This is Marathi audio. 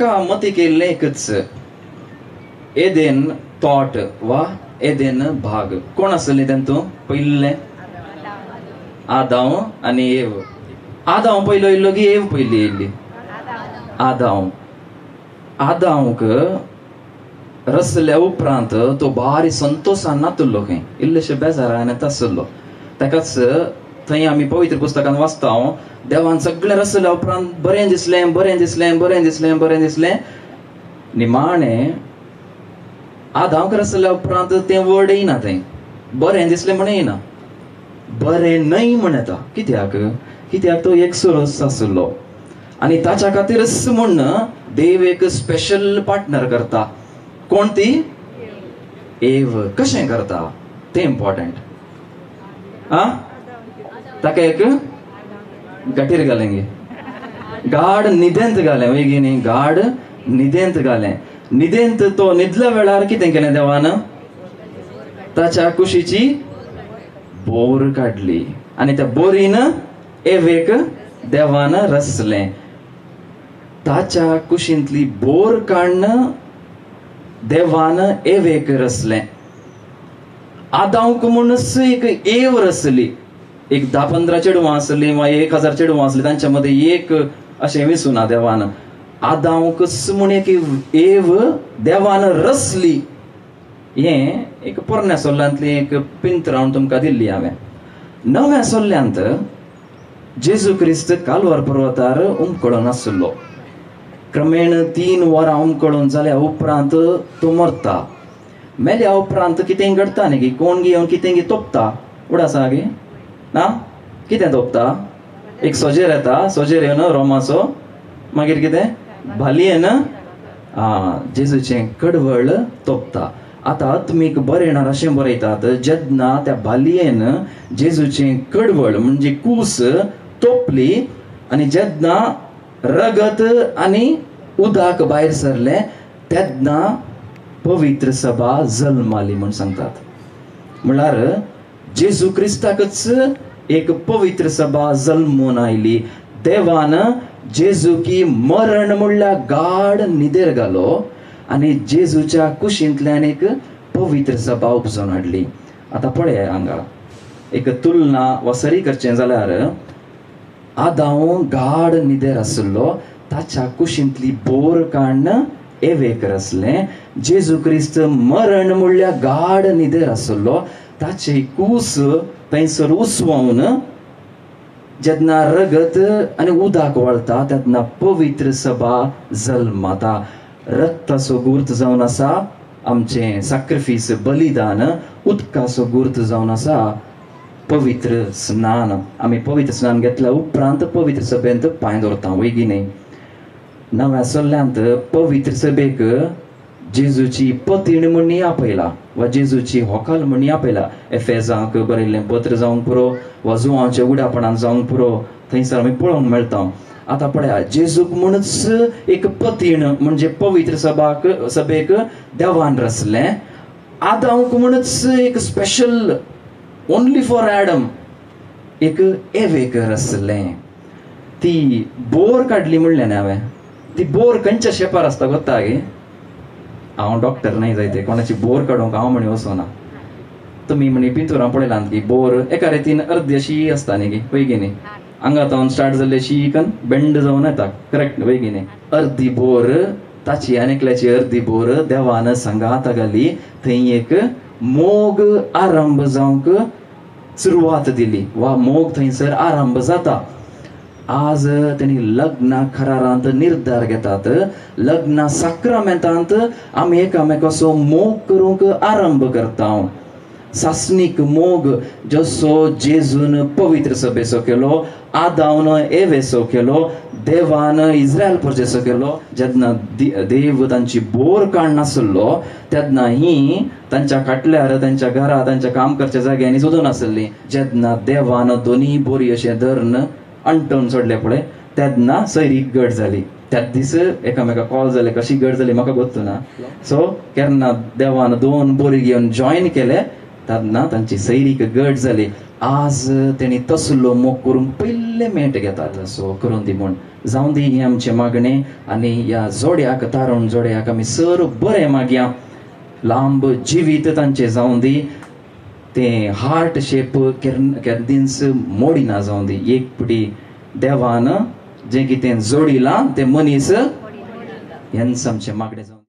म्हाका मती केल्लें एकच एदेन थॉट वा एदेन भाग. कोण आसले तेंतू पयले? आदाव आनी एव. आदाव पयलो येयल्लो की एव पयली येयल्ली? आदाव. आदावक रचल्या उपरांत तो बारी संतोषान नातुल्लो खंय, इल्लेशे बेजारान आसलो. ताकाच थंय आमी पवित्र पुस्तकान वाचता, देवान सगळें रचल्या उपरांत बरें दिसलें बरें दिसलें बरें दिसलें बरें दिसलें. निमाणें आदावक रचल्या उपरांत तें वर्ड येयना, थंय बरें दिसलें म्हण येयना, बरें न्हय म्हण येता. कित्याक? कित्याक तो एकसुरोस आसलो आनी ताच्या खातीरच म्हण देव एक स्पेशल पार्टनर करता. कोण ती? एव. कशें करता तें इम्पॉर्टंट. ताका एक गटीर घालेंगे, गाड न्हिदेंत घालें. वैगिनी गाड न्हिदेंत घालें. न्हिदेंत तो न्हिदल्या वेळार कितें केलें देवान? ताच्या कुशीची बोर काडली आनी त्या बोरीन एवेक देवान रचलें. ताच्या कुशींतली बोर काडन देवान एवेक रचलें. आदावक म्हणूनच एक एव रचली. एक 10-15 चेडवां आसली वा 1000 चेडवां आसली, तांच्या मदीं एक अशें विसुना देवान. आदावकच म्हण एक एव देवान रचली. हें एक पोरण्या सोल्ल्यांतली एक पिंत रावन तुमकां दिल्ली हांवें. नव्या सोल्ल्यांत जेजू क्रिस्त कालवार पर्वतार उमकळून आसलो. क्रमेण 3 वरां उमकळून जाल्या उपरांत तो मरता. मेल्या उपरांत कितें घडटा न्ही की कोण घेवन कितें तोपता. उडासा गे ना, कितें तोपता? एक सोजेर येता, सोजेर येवन रोमाचो मागीर कितें भालयेन जेजूचें कडवळ तोपता. आतां आत्मीक बरेणार अशें बरयतात, जेन्ना त्या भालयेन जेजूचें कडवळ म्हणजे कूस तोपली आनी जेन्ना रगत आनी उदक भायर सरलें तेन्ना पवित्र सभा जल्माली म्हण सांगतात. म्हळ्यार जेजू क्रिस्ताकच एक पवित्र सभा जल्मून आयली. देवान जेजूकी मरण म्हणल्यार गाढ न्हिदेर घालो आनी जेजूच्या कुशींतल्यान एक पवित्र सभा उपजोन हाडली. आतां पळय हांगा एक तुलना वा सरी करचें जाल्यार आदाव गाढ न्हिदेर आसलो, ताच्या कुशींतली बोर काडन एवेक रचलें. जेजू क्रिस्त मरण म्हणल्यार गाढ न्हिदेर आसलो, ताचे कूस थंयसर उसवून जेन्ना रगत आनी उदक वळटा तेन्ना पवित्र सभा जल्माता. रक्ताचो गुर्त जावन आसा आमचें सॅक्रिफीस बलिदान, उदकाचो गुर्त जावन आसा पवित्र स्नान. आमी पवित्र स्नान घेतल्या उपरांत पवित्र सभेंत पांय दवरता. वैगिनी नव्या सोल्ल्यांत पवित्र सभेक जेजूची पतीण म्हणून आपयला वा जेजूची होकाल म्हणून आपयला. एफेजांक बरयल्लें पत्र जावंक पुरो वा जुवांच्या उडापणान जावंक पुरो, थंयसर आमी पळोवंक मेळटा. आतां पळया, जेजूक म्हणूच एक पतीण म्हणजे पवित्र सभेक देवान रचलें. आदावक म्हणूच एक स्पेशल ओन्ली फॉर एडम एक एवेक रचलें. ती बोर काडली म्हणलें न्ही हांवें. ती बोर खंयच्या शेपार आसता गोत्ता गे? हांव डॉक्टर न्हय जायते, कोणाची बोर काडूंक हांव म्हणी वचना. तुमी म्हणी पिंतुरां पळयलां की बोर एका रेतीन अर्दी अशी आसता न्ही गे, वैगिनी आंगातावन स्टार्ट जाल्ले शीकन बेंड जावन येता. करेक्ट वैगिनी. अर्दी बोर ताची आनी एकल्याची अर्दी बोर देवान सांगात घाली. थंय एक मोग आरंभ जावंक सुरवात दिली वा मोग थंयसर आरंभ जाता. आज तेणी लग्ना करारांत निर्धार घेतात. लग्ना साक्रामेंतांत आमी एकामेकाचो मोग करूंक आरंभ करता. सासणीक मोग जसो जेजून पवित्र सभेचो केलो, आदावन एवेचो केलो, देवान इस्रायल प्रजेचो केलो. जेन्ना देव तांची बोर काडनासलो तेन्ना ही तांच्या खाटल्यार तांच्या घरा तांच्या काम करच्या जाग्यांनी सोदून आसली. जेन्ना देवान दोनी बोरी अशें धरून अंटून सोडले पळय तेन्ना सैरीक घट जाली. त्याच दीस एकामेका कॉल जाले. कशी घट जाली म्हाका गोत्तू ना. सो केन्ना देवान 2 बोरी घेवन जॉयन केले तेन्ना तांची सैरीक गट जाली. आज तेणी तसलो मोग करून पयले मेट घेतात. सो करून दी म्हूण जावं दी हें आमचें मागणें. आनी ह्या जोड्याक तारण जोड्याक आमी सर बरें मागया. लांब जिवीत तांचें जावं दी. तें हार्ट शेप केन्नाच मोडिना जावं दी. एक पुटी देवान जें कितें जोडिलां तें मनीस हेंच आमचें मागणें जावं.